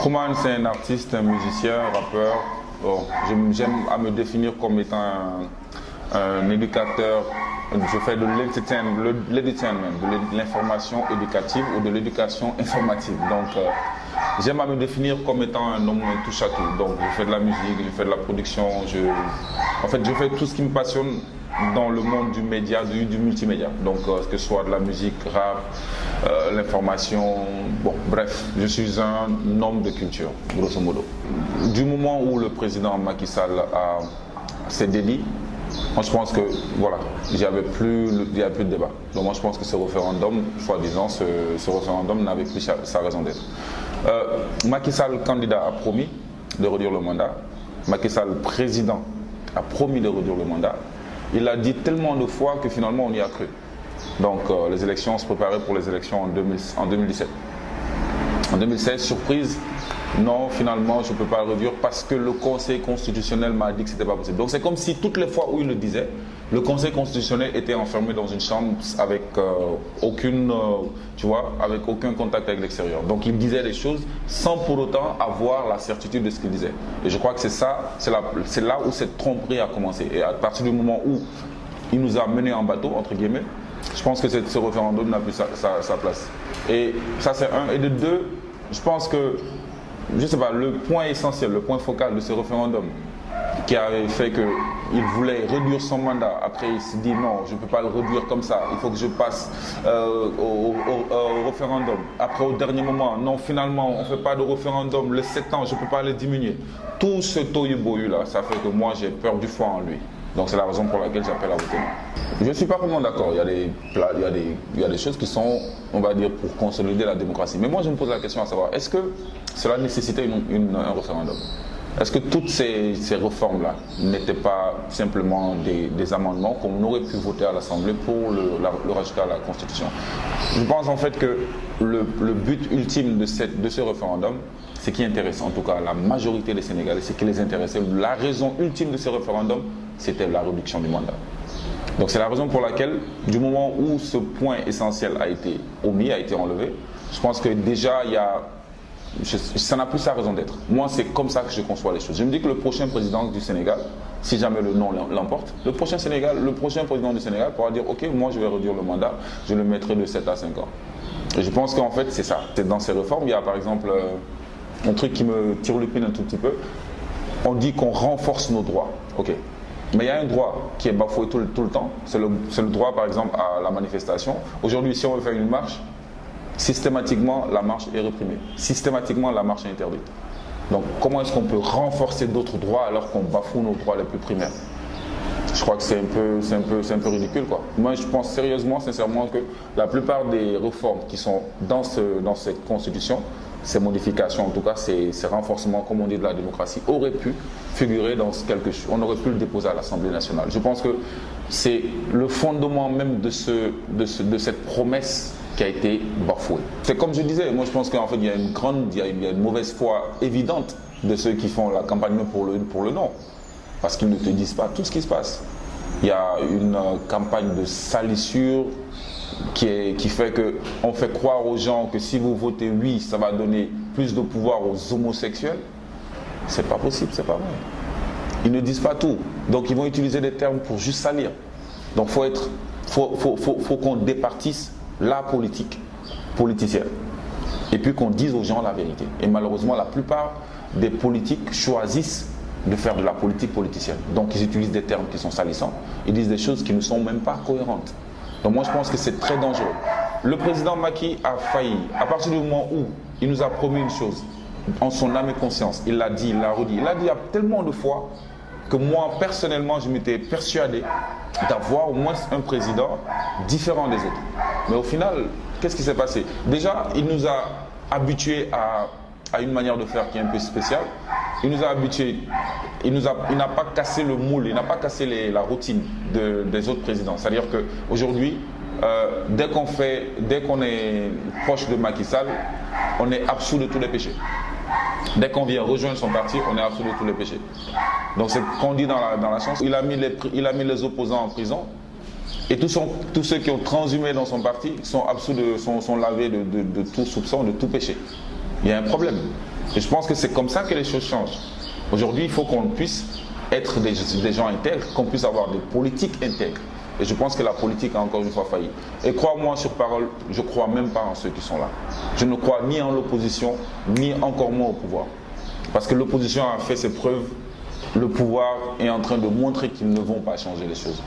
Kouman, c'est un artiste, un musicien, un rappeur. Bon, j'aime à me définir comme étant un éducateur. Je fais de l'entertainment, de l'information éducative ou de l'éducation informative. Donc, j'aime à me définir comme étant un homme touche à tout. Donc, je fais de la musique, je fais de la production. En fait, je fais tout ce qui me passionne dans le monde du média, du multimédia. Donc, que ce soit de la musique, rap, l'information, bon, bref, je suis un homme de culture, grosso modo. Du moment où le président Macky Sall s'est dédié, moi je pense que voilà, il n'y a plus de débat. Donc moi je pense que ce référendum, soi-disant, ce référendum n'avait plus sa raison d'être. Macky Sall, candidat, a promis de réduire le mandat. Macky Sall, président, a promis de réduire le mandat. Il l'a dit tellement de fois que finalement on y a cru. Donc les élections, on se préparait pour les élections en 2017. En 2016, surprise, non, finalement, je ne peux pas le réduire parce que le Conseil constitutionnel m'a dit que ce n'était pas possible. Donc c'est comme si toutes les fois où il le disait, le Conseil constitutionnel était enfermé dans une chambre avec avec aucun contact avec l'extérieur. Donc il disait des choses sans pour autant avoir la certitude de ce qu'il disait. Et je crois que c'est là où cette tromperie a commencé. Et à partir du moment où il nous a menés en bateau, entre guillemets, je pense que ce référendum n'a plus sa place. Et ça c'est un. Et de deux, je pense que, je ne sais pas, le point essentiel, le point focal de ce référendum qui avait fait qu'il voulait réduire son mandat, après il s'est dit non, je ne peux pas le réduire comme ça, il faut que je passe au référendum. Après au dernier moment, non finalement on ne fait pas de référendum, le 7 ans je ne peux pas le diminuer. Tout ce tohu-bohu là, ça fait que moi j'ai perdu foi en lui. Donc c'est la raison pour laquelle j'appelle à voter non. Je ne suis pas vraiment d'accord, il y a des choses qui sont, on va dire, pour consolider la démocratie. Mais moi je me pose la question à savoir, est-ce que cela nécessitait un référendum? Est-ce que toutes ces réformes-là n'étaient pas simplement des amendements qu'on aurait pu voter à l'Assemblée pour le rajouter à la Constitution? Je pense en fait que le but ultime de ce référendum, ce qui intéresse en tout cas la majorité des Sénégalais, ce qui les intéressait, la raison ultime de ce référendum, c'était la réduction du mandat. Donc c'est la raison pour laquelle, du moment où ce point essentiel a été omis, a été enlevé, je pense que déjà ça n'a plus sa raison d'être. Moi c'est comme ça que je conçois les choses. Je me dis que le prochain président du Sénégal, si jamais le non l'emporte, le prochain président du Sénégal pourra dire ok, moi je vais réduire le mandat, je le mettrai de 7 à 5 ans. Et je pense qu'en fait c'est ça. Dans ces réformes, il y a par exemple un truc qui me turlupine un tout petit peu. On dit qu'on renforce nos droits. Ok. Mais il y a un droit qui est bafoué tout le temps, c'est le droit par exemple à la manifestation. Aujourd'hui, si on veut faire une marche, systématiquement la marche est réprimée, systématiquement la marche est interdite. Donc comment est-ce qu'on peut renforcer d'autres droits alors qu'on bafoue nos droits les plus primaires? Je crois que c'est un peu ridicule quoi. Moi je pense sérieusement, sincèrement que la plupart des réformes qui sont dans cette constitution, ces modifications, en tout cas ces renforcements, comme on dit, de la démocratie, auraient pu figurer dans quelque chose. On aurait pu le déposer à l'Assemblée nationale. Je pense que c'est le fondement même de cette promesse qui a été bafouée. C'est comme je disais, moi je pense qu'en fait il y a une mauvaise foi évidente de ceux qui font la campagne pour le non. Parce qu'ils ne te disent pas tout ce qui se passe. Il y a une campagne de salissure qui fait qu'on fait croire aux gens que si vous votez oui, ça va donner plus de pouvoir aux homosexuels. C'est pas possible, c'est pas vrai. Ils ne disent pas tout. Donc ils vont utiliser des termes pour juste salir. Donc faut qu'on départisse la politique politicienne. Et puis qu'on dise aux gens la vérité. Et malheureusement, la plupart des politiques choisissent de faire de la politique politicienne. Donc ils utilisent des termes qui sont salissants. Ils disent des choses qui ne sont même pas cohérentes. Donc moi je pense que c'est très dangereux. Le président Macky a failli, à partir du moment où il nous a promis une chose, en son âme et conscience, il l'a dit, il l'a redit, il l'a dit tellement de fois que moi personnellement je m'étais persuadé d'avoir au moins un président différent des autres. Mais au final, qu'est-ce qui s'est passé? Déjà, il nous a habitués à une manière de faire qui est un peu spéciale. Il nous a habitués, il n'a pas cassé le moule, il n'a pas cassé la routine des autres présidents. C'est-à-dire qu'aujourd'hui, dès qu'on est proche de Macky Sall, on est absous de tous les péchés. Dès qu'on vient rejoindre son parti, on est absous de tous les péchés. Donc c'est ce qu'on dit dans la chanson. Il a mis les opposants en prison. Et tous ceux qui ont transhumé dans son parti sont lavés de tout soupçon, de tout péché. Il y a un problème. Et je pense que c'est comme ça que les choses changent. Aujourd'hui, il faut qu'on puisse être des gens intègres, qu'on puisse avoir des politiques intègres. Et je pense que la politique a encore une fois failli. Et crois-moi sur parole, je ne crois même pas en ceux qui sont là. Je ne crois ni en l'opposition, ni encore moins au pouvoir. Parce que l'opposition a fait ses preuves, le pouvoir est en train de montrer qu'ils ne vont pas changer les choses.